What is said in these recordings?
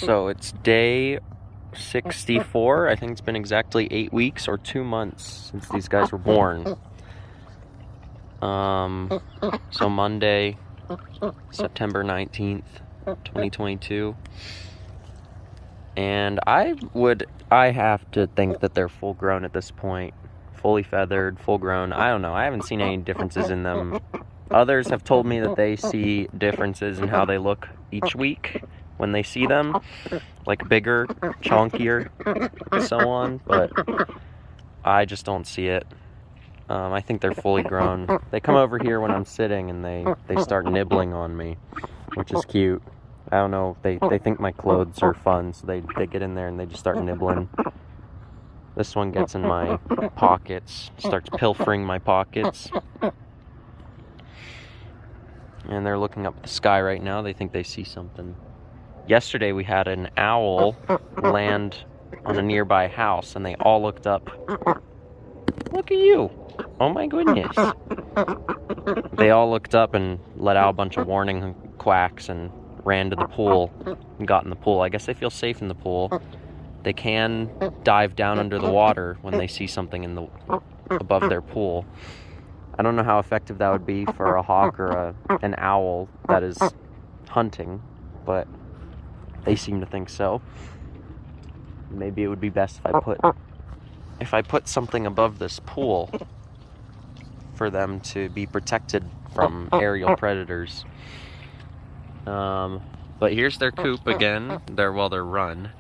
So it's day 64. I think it's been exactly 8 weeks or 2 months since these guys were born. So Monday, September 19th, 2022. And I have to think that they're full grown at this point. Fully feathered, full grown. I don't know. I haven't seen any differences in them. Others have told me that they see differences in how they look each week when they see them, like bigger, chunkier, so on, but I just don't see it. I think they're fully grown. They come over here when I'm sitting and they start nibbling on me, which is cute. I don't know, they think my clothes are fun, so they get in there and they just start nibbling. This one gets in my pockets, starts pilfering my pockets. And they're looking up at the sky right now. They think they see something. Yesterday we had an owl land on a nearby house, and they all looked up. Look at you. Oh my goodness. They all looked up and let out a bunch of warning quacks and ran to the pool and got in the pool. I guess they feel safe in the pool. They can dive down under the water when they see something above their pool. I don't know how effective that would be for a hawk or an owl that is hunting, but they seem to think so. Maybe it would be best if I put something above this pool for them to be protected from aerial predators. But here's their coop again. They're run.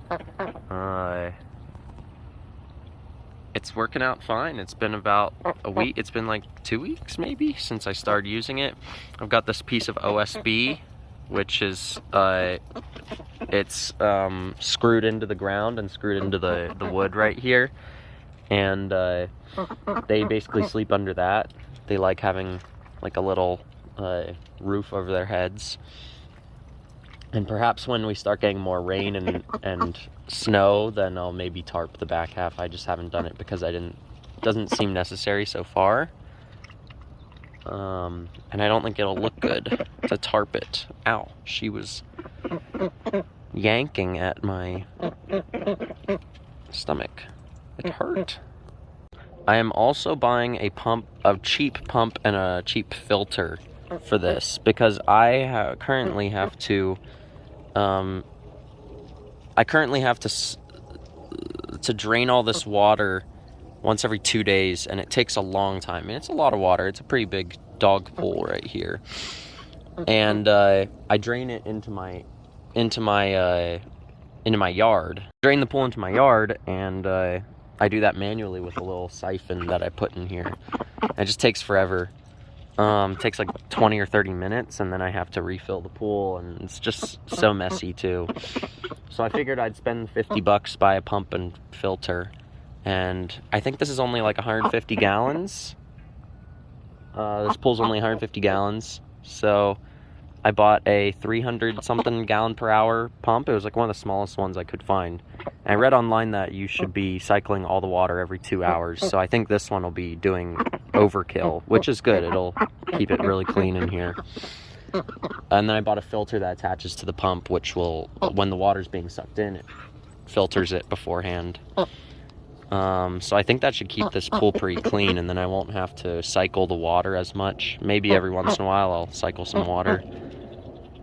It's working out fine. It's been about a week. It's been like 2 weeks maybe since I started using it. I've got this piece of OSB, which is it's screwed into the ground and screwed into the wood right here, and they basically sleep under that. They like having like a little roof over their heads. And perhaps when we start getting more rain and snow, then I'll maybe tarp the back half. I just haven't done it because it doesn't seem necessary so far. And I don't think it'll look good to tarp it. Ow, she was yanking at my stomach. It hurt. I am also buying a cheap pump and a cheap filter for this because I currently have to drain all this water once every 2 days, and it takes a long time. And it's a lot of water. It's a pretty big dog pool right here, and I drain it into my yard. Drain the pool into my yard, and I do that manually with a little siphon that I put in here. It just takes forever. It takes like 20 or 30 minutes, and then I have to refill the pool, and it's just so messy too. So I figured I'd spend $50, buy a pump and filter, and I think this is only like 150 gallons. This pool's only 150 gallons, so I bought a 300 something gallon per hour pump. It was like one of the smallest ones I could find. And I read online that you should be cycling all the water every 2 hours, so I think this one will be doing overkill, which is good. It'll keep it really clean in here. And then I bought a filter that attaches to the pump, which will, when the water's being sucked in, it filters it beforehand. So I think that should keep this pool pretty clean, and then I won't have to cycle the water as much. Maybe every once in a while I'll cycle some water.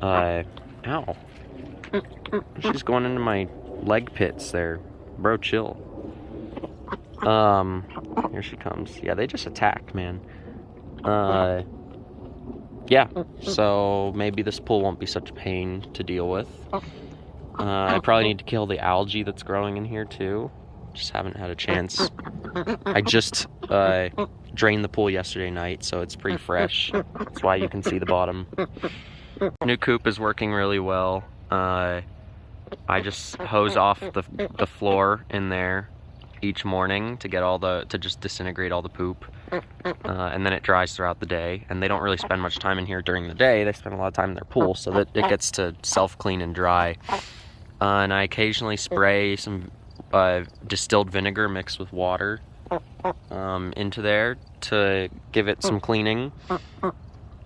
Ow. She's going into my leg pits there. Bro, chill. Here she comes. Yeah, they just attack, man. Yeah, so maybe this pool won't be such a pain to deal with. I probably need to kill the algae that's growing in here too. Just haven't had a chance. I just drained the pool yesterday night, so it's pretty fresh. That's why you can see the bottom. New coop is working really well. I just hose off the floor in there each morning to just disintegrate all the poop, and then it dries throughout the day. And they don't really spend much time in here during the day. They spend a lot of time in their pool, so that it gets to self-clean and dry. And I occasionally spray some distilled vinegar mixed with water into there to give it some cleaning.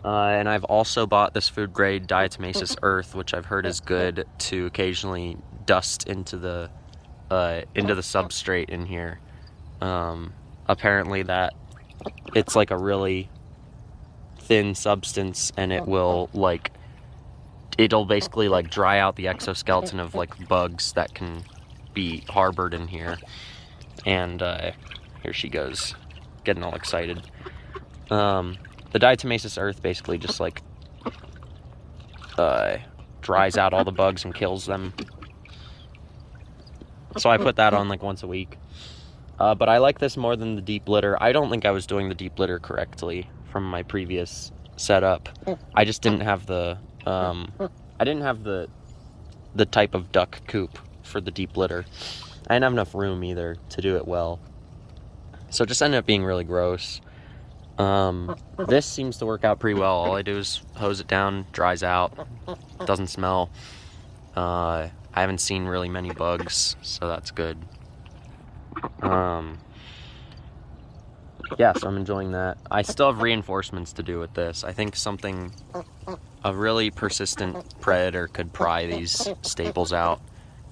And I've also bought this food grade diatomaceous earth, which I've heard is good to occasionally dust into the substrate in here. Apparently that it's like a really thin substance, and it'll basically like dry out the exoskeleton of like bugs that can be harbored in here. And here she goes, getting all excited. The diatomaceous earth basically just like dries out all the bugs and kills them. So I put that on like once a week. But I like this more than the deep litter. I don't think I was doing the deep litter correctly from my previous setup. I just didn't have the the type of duck coop for the deep litter. I didn't have enough room either to do it well. So it just ended up being really gross. This seems to work out pretty well. All I do is hose it down, dries out, doesn't smell. I haven't seen really many bugs, so that's good. Yeah, so I'm enjoying that. I still have reinforcements to do with this. I think a really persistent predator could pry these staples out.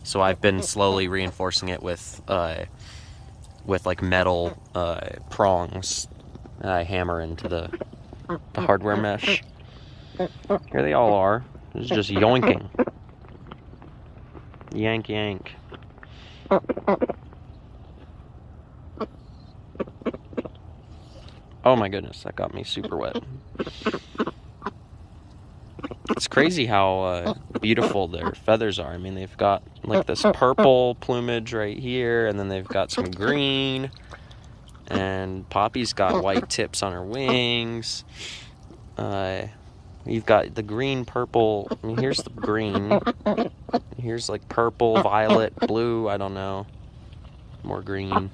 So I've been slowly reinforcing it with like metal prongs that I hammer into the hardware mesh. Here they all are. This is just yoinking. Yank, yank. Oh my goodness, that got me super wet. It's crazy how beautiful their feathers are. I mean, they've got like this purple plumage right here, and then they've got some green, and Poppy's got white tips on her wings. You've got the green, purple. I mean, here's the green. Here's like purple, violet, blue, I don't know. More green.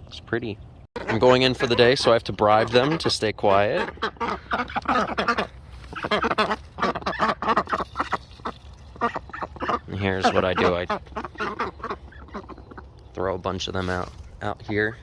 It's pretty. I'm going in for the day, so I have to bribe them to stay quiet. And here's what I do. I throw a bunch of them out here.